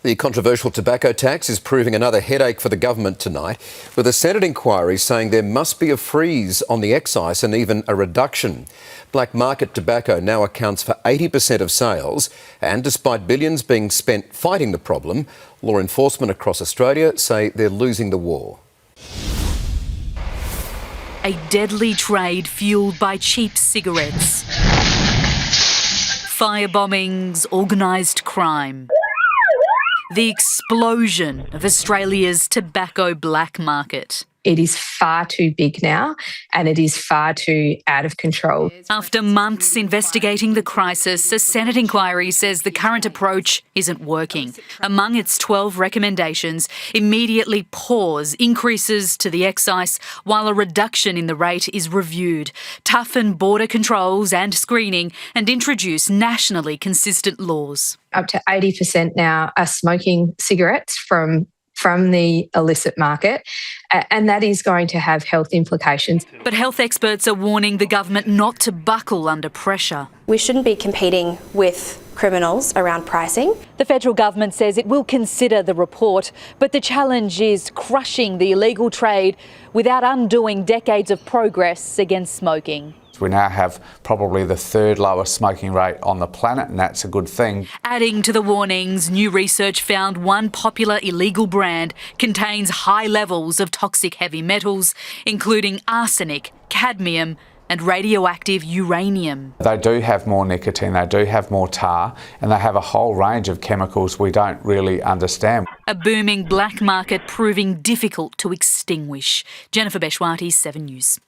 The controversial tobacco tax is proving another headache for the government tonight, with a Senate inquiry saying there must be a freeze on the excise and even a reduction. Black market tobacco now accounts for 80% of sales, and despite billions being spent fighting the problem, law enforcement across Australia say they're losing the war. A deadly trade fuelled by cheap cigarettes, fire bombings, organised crime. The explosion of Australia's tobacco black market. It is far too big now and it is far too out of control. After months investigating the crisis, a Senate inquiry says the current approach isn't working. Among its 12 recommendations, immediately pause increases to the excise while a reduction in the rate is reviewed, toughen border controls and screening, and introduce nationally consistent laws. Up to 80% now are smoking cigarettes from the illicit market, and that is going to have health implications. But health experts are warning the government not to buckle under pressure. We shouldn't be competing with criminals around pricing. The federal government says it will consider the report, but the challenge is crushing the illegal trade without undoing decades of progress against smoking. We now have probably the third lowest smoking rate on the planet, and that's a good thing. Adding to the warnings, new research found one popular illegal brand contains high levels of toxic heavy metals, including arsenic, cadmium and radioactive uranium. They do have more nicotine, they do have more tar, and they have a whole range of chemicals we don't really understand. A booming black market proving difficult to extinguish. Jennifer Beshwati, 7 News.